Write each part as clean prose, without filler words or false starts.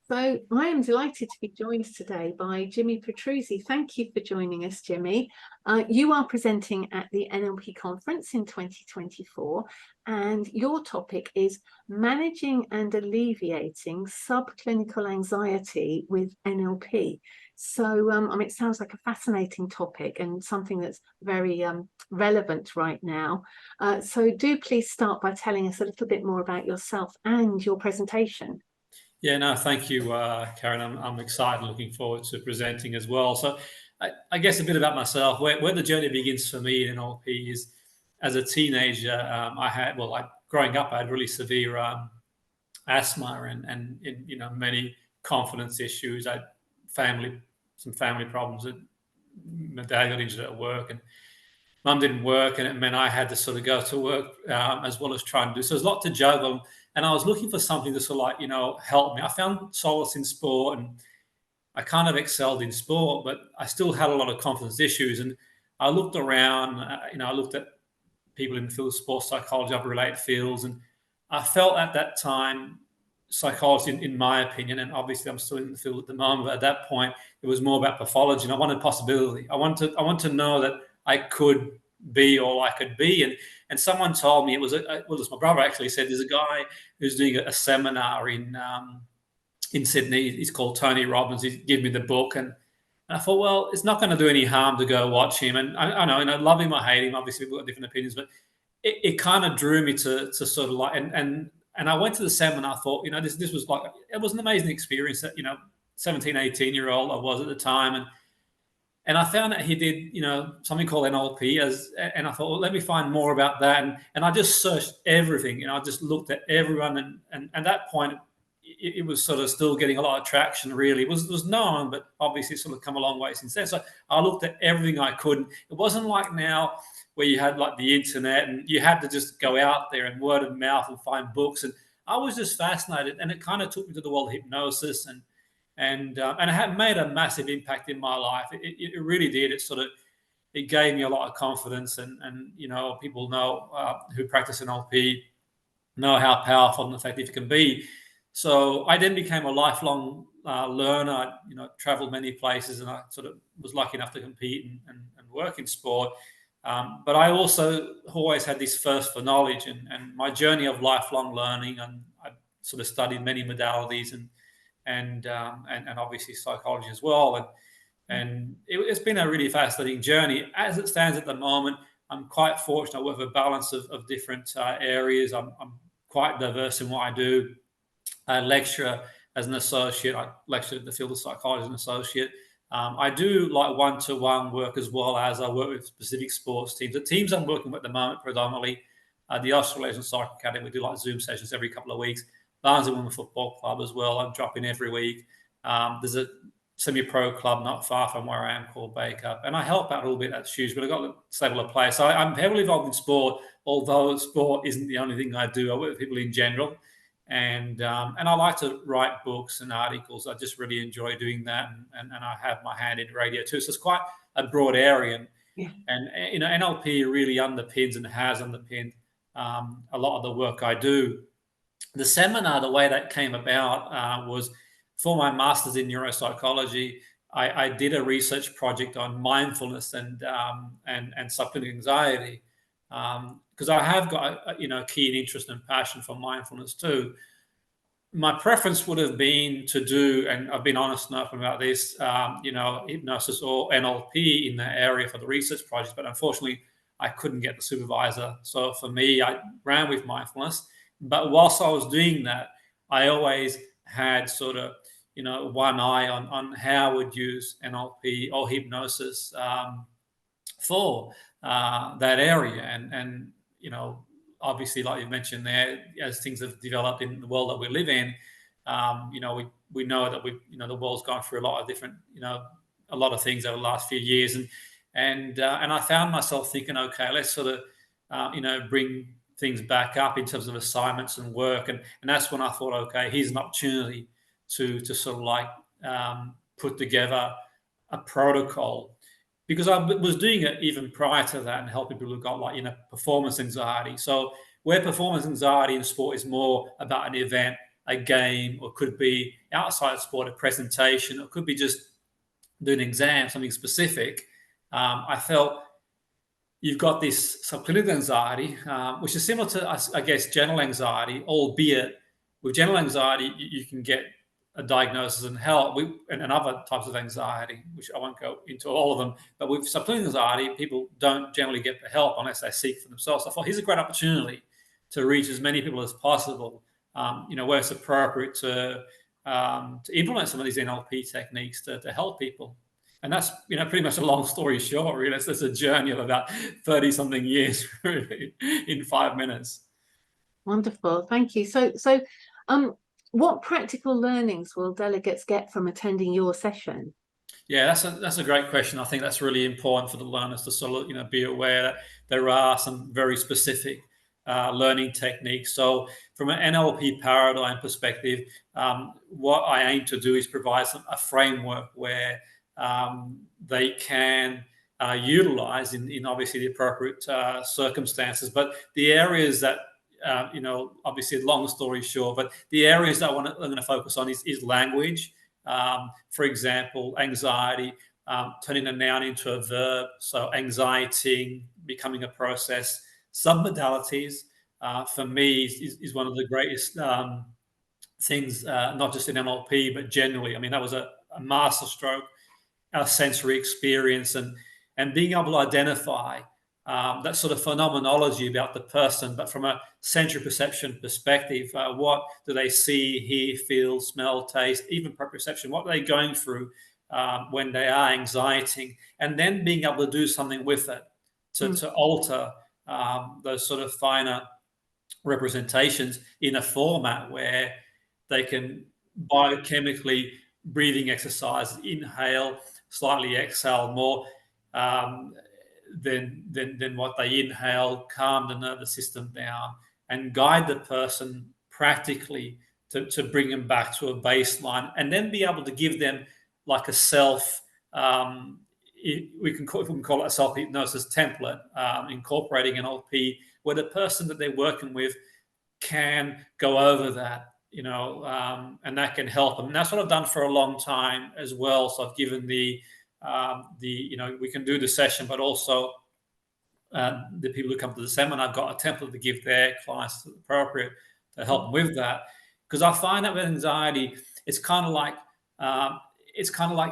So I am delighted to be joined today by Jimmy Petruzzi. Thank you for joining us, Jimmy. You are presenting at the NLP Conference in 2024, and your topic is managing and alleviating subclinical anxiety with NLP. So, it sounds like a fascinating topic and something that's very relevant right now. So do please start by telling us a little bit more about yourself and your presentation. Yeah, no, thank you, Karen. I'm excited, looking forward to presenting as well. So, I guess a bit about myself. Where the journey begins for me in NLP is, as a teenager, growing up, I had really severe asthma and many confidence issues. I had some family problems. My dad got injured at work, and mum didn't work, and it meant I had to sort of go to work as well as try and do. So there's a lot to juggle, and I was looking for something to sort of help me. I found solace in sport, and I kind of excelled in sport, but I still had a lot of confidence issues. And I looked around, I looked at people in the field of sports psychology, other related fields, and I felt at that time psychology, in my opinion, and obviously I'm still in the field at the moment, but at that point it was more about pathology, and I wanted possibility. I want to know that I could be all I could be. And someone told me, it was my brother actually said, there's a guy who's doing a seminar in Sydney. He's called Tony Robbins. He gave me the book, and I thought, well, it's not going to do any harm to go watch him. And I know, love him or hate him, obviously we've got different opinions, but it kind of drew me to sort of and I went to the seminar. I thought, this was it was an amazing experience. That 17, 18-year-old I was at the time, and I found that he did, something called NLP, and I thought, well, let me find more about that. And I just searched everything. I just looked at everyone, and at that point, it was sort of still getting a lot of traction. Really, it was known, but obviously it's sort of come a long way since then. So I looked at everything I could. It wasn't like now where you had like the internet and you had to just go out there and word of mouth and find books. And I was just fascinated, and it kind of took me to the world of hypnosis, and it had made a massive impact in my life. It really did. It gave me a lot of confidence, and people know who practice NLP know how powerful and effective it can be. So I then became a lifelong learner. I, traveled many places, and I sort of was lucky enough to compete and work in sport. But I also always had this thirst for knowledge, and my journey of lifelong learning, and I sort of studied many modalities and obviously psychology as well. And it's been a really fascinating journey. As it stands at the moment, I'm quite fortunate with a balance of different areas. I'm quite diverse in what I do. I lecture as an associate. I lecture in the field of psychology as an associate. I do like one-to-one work as well as I work with specific sports teams. The teams I'm working with at the moment predominantly, the Australasian Soccer Academy. We do like Zoom sessions every couple of weeks. Barnsley Women Football Club as well. I'm dropping every week. There's a semi-pro club not far from where I am called Baker, and I help out a little bit at Shoes, but I've got a stable of play. So I'm heavily involved in sport, although sport isn't the only thing I do. I work with people in general, and I like to write books and articles. I just really enjoy doing that, and I have my hand in radio too. So it's quite a broad area, and NLP really underpins and has underpinned a lot of the work I do. The seminar, the way that came about was for my master's in neuropsychology. I did a research project on mindfulness and subclinical anxiety, because I have got a keen interest and passion for mindfulness too. My preference would have been to do, and I've been honest enough about this, hypnosis or NLP in that area for the research project, but unfortunately I couldn't get the supervisor. So for me, I ran with mindfulness. But whilst I was doing that, I always had sort of, one eye on how I would use NLP or hypnosis for that area. And obviously, like you mentioned there, as things have developed in the world that we live in, we know that the world's gone through a lot of different, a lot of things over the last few years. And I found myself thinking, okay, let's sort of, bring things back up in terms of assignments and work. And that's when I thought, okay, here's an opportunity to sort of put together a protocol, because I was doing it even prior to that and helping people who got performance anxiety. So where performance anxiety in sport is more about an event, a game, or could be outside sport, a presentation, or could be just doing an exam, something specific. I felt you've got this subclinical anxiety, which is similar to, I guess, general anxiety, albeit with general anxiety, you can get a diagnosis and help, and other types of anxiety, which I won't go into all of them. But with subclinical anxiety, people don't generally get the help unless they seek for themselves. So I thought, here's a great opportunity to reach as many people as possible, where it's appropriate to implement some of these NLP techniques to help people. And that's, pretty much a long story short, really. It's a journey of about 30-something years, really, in 5 minutes. Wonderful, thank you. So, what practical learnings will delegates get from attending your session? Yeah, that's a great question. I think that's really important for the learners to sort of, be aware that there are some very specific learning techniques. So from an NLP paradigm perspective, what I aim to do is provide a framework where they can utilize in obviously the appropriate circumstances. But the areas that, obviously, long story short, but the areas that I'm going to focus on is language. For example, anxiety, turning a noun into a verb. So anxiety becoming a process. Submodalities, for me, is one of the greatest things, not just in NLP, but generally. I mean, that was a masterstroke, our sensory experience, and being able to identify that sort of phenomenology about the person, but from a sensory perception perspective. What do they see, hear, feel, smell, taste, even proprioception? What are they going through when they are anxietying? And then being able to do something with it to alter those sort of finer representations in a format where they can biochemically, breathing exercise, inhale, slightly exhale more than what they inhale, calm the nervous system down, and guide the person practically to bring them back to a baseline, and then be able to give them like a self, we can call it a self-hypnosis template, incorporating NLP, where the person that they're working with can go over that, and that can help them. And that's what I've done for a long time as well. So I've given we can do the session, but also the people who come to the seminar, I've got a template to give their clients appropriate to help them with that. Because I find that with anxiety, it's kind of like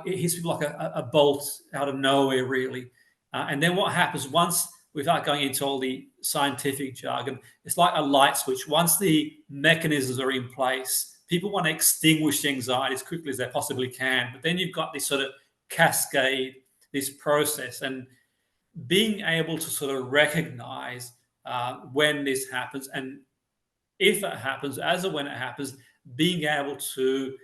it hits people like a bolt out of nowhere, really. And then what happens once, without going into all the scientific jargon, it's like a light switch. Once the mechanisms are in place, people want to extinguish the anxiety as quickly as they possibly can. But then you've got this sort of cascade, this process, and being able to sort of recognize when this happens, and if it happens, as or when it happens, being able to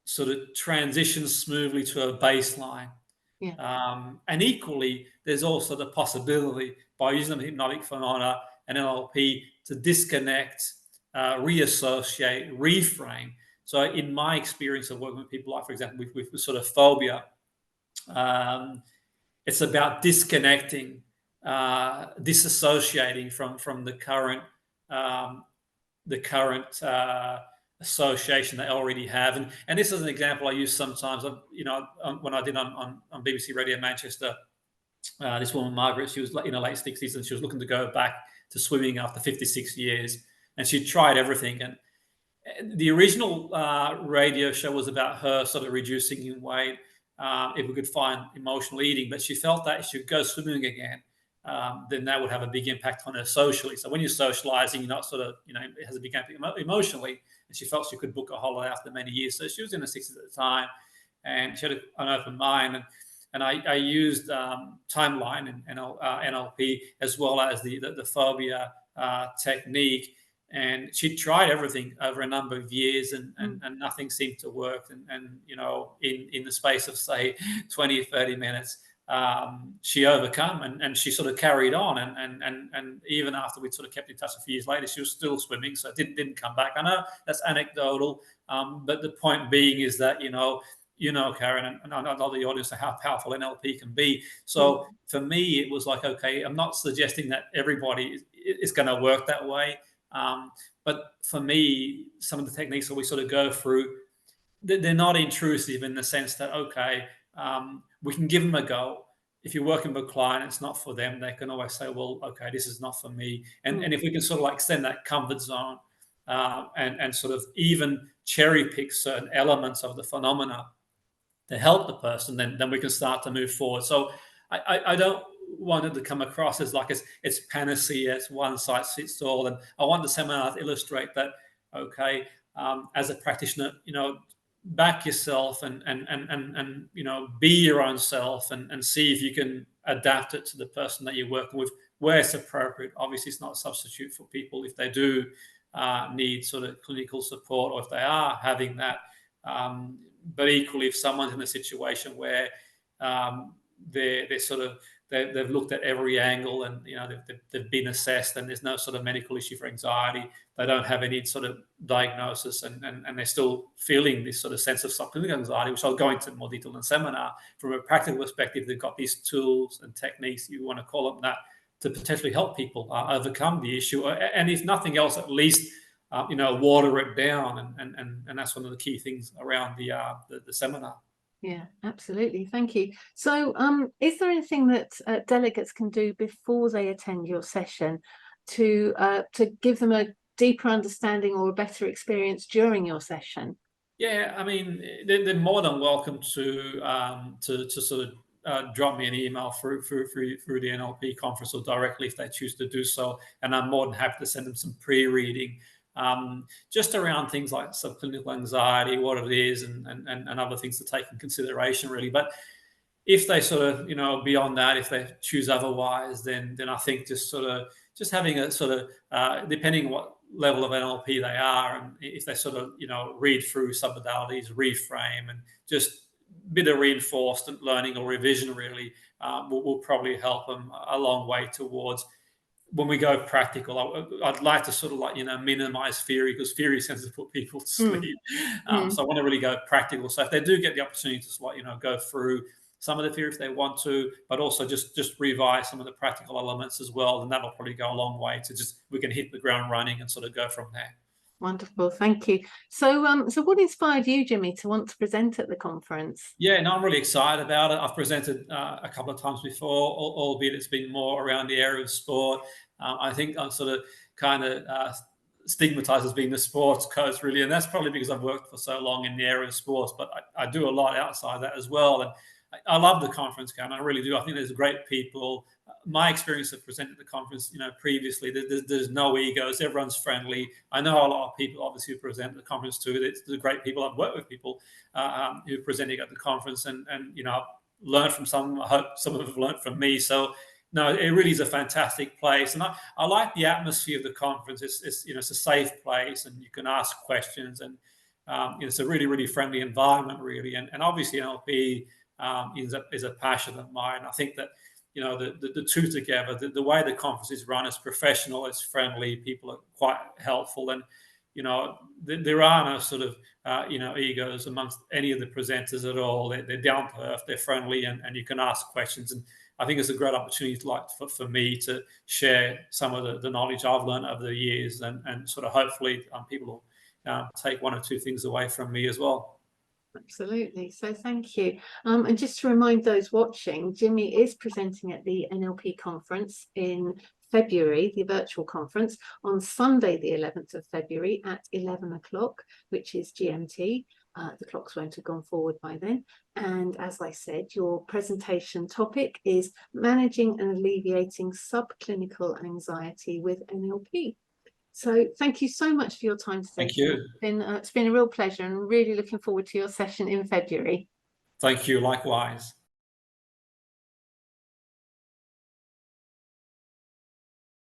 sort of transition smoothly to a baseline. Yeah. And equally, there's also the possibility, by using the hypnotic phenomena and NLP, to disconnect, reassociate, reframe. So in my experience of working with people, like, for example, with sort of phobia, it's about disconnecting, disassociating from the current association they already have. And this is an example I use sometimes. When I did on BBC Radio Manchester, this woman, Margaret, she was in her late 60s, and she was looking to go back to swimming after 56 years. And she tried everything. And the original radio show was about her sort of reducing in weight, if we could find emotional eating. But she felt that if she could go swimming again, then that would have a big impact on her socially. So when you're socializing, you're not sort of, it has a big impact emotionally. And she felt she could book a holiday after many years. So she was in her 60s at the time, and she had an open mind. And I used timeline and NLP, as well as the phobia technique. And she tried everything over a number of years, and nothing seemed to work. And in the space of, say, 20 or 30 minutes, she overcome, and she sort of carried on. And even after we'd sort of kept in touch a few years later, she was still swimming, so it didn't come back. I know that's anecdotal, but the point being is that, Karen, and I know the audience know how powerful NLP can be. So for me, it was like, okay, I'm not suggesting that everybody is going to work that way. But for me, some of the techniques that we sort of go through, they're not intrusive in the sense that, okay, we can give them a go. If you're working with a client, it's not for them, they can always say, well, okay, this is not for me. And if we can sort of like extend that comfort zone and sort of even cherry pick certain elements of the phenomena to help the person, then we can start to move forward. So I don't want it to come across as like it's panacea, it's one size fits all. And I want the seminar to illustrate that, okay, as a practitioner, back yourself and be your own self and see if you can adapt it to the person that you're working with where it's appropriate. Obviously, it's not a substitute for people if they do need sort of clinical support or if they are having that. But equally, if someone's in a situation where they've looked at every angle and they've been assessed and there's no sort of medical issue for anxiety, they don't have any sort of diagnosis and they're still feeling this sort of sense of subclinical anxiety, which I'll go into more detail in the seminar. From a practical perspective, they've got these tools and techniques, you want to call them that, to potentially help people overcome the issue, and if nothing else, at least water it down, and that's one of the key things around the seminar. Yeah, absolutely. Thank you. So, is there anything that delegates can do before they attend your session to give them a deeper understanding or a better experience during your session? Yeah, I mean, they're more than welcome to sort of drop me an email through the NLP conference or directly if they choose to do so, and I'm more than happy to send them some pre-reading. Just around things like subclinical anxiety, what it is, and other things to take in consideration, really. But if they sort of, beyond that, if they choose otherwise, then I think just having a sort of, depending on what level of NLP they are, and if they sort of, read through submodalities, reframe, and just a bit of reinforced learning or revision, really, will probably help them a long way towards. When we go practical, I'd like to sort of like, minimize theory, because theory tends to put people to sleep. So I want to really go practical. So if they do get the opportunity to go through some of the theory if they want to, but also just revise some of the practical elements as well, then that'll probably go a long way to we can hit the ground running and sort of go from there. Wonderful, thank you. So, so what inspired you, Jimmy, to want to present at the conference? Yeah, no, I'm really excited about it. I've presented a couple of times before, albeit it's been more around the area of sport. I think I'm sort of kind of stigmatized as being the sports coach, really, and that's probably because I've worked for so long in the area of sports, but I do a lot outside that as well. And I love the conference, Karen. I really do. I think there's great people. My experience of presenting at the conference, previously, there's no egos. Everyone's friendly. I know a lot of people, obviously, who present at the conference too. There's great people. I've worked with people who are presenting at the conference, and I've learned from some. I hope some of them have learned from me. So, no, it really is a fantastic place, and I like the atmosphere of the conference. It's a safe place, and you can ask questions, and it's a really, really friendly environment, really. And obviously, NLP is a passion of mine. I think that the two together, the way the conference is run is professional, it's friendly, people are quite helpful, and there are no sort of egos amongst any of the presenters at all. They're down to earth, they're friendly, and you can ask questions. And I think it's a great opportunity for me to share some of the knowledge I've learned over the years, and sort of hopefully people will take one or two things away from me as well. Absolutely. So thank you. And just to remind those watching, Jimmy is presenting at the NLP conference in February, the virtual conference, on Sunday, the 11th of February at 11 o'clock, which is GMT. The clocks won't have gone forward by then. And as I said, your presentation topic is managing and alleviating subclinical anxiety with NLP. So thank you so much for your time today. Thank you. It's been a real pleasure, and really looking forward to your session in February. Thank you, likewise.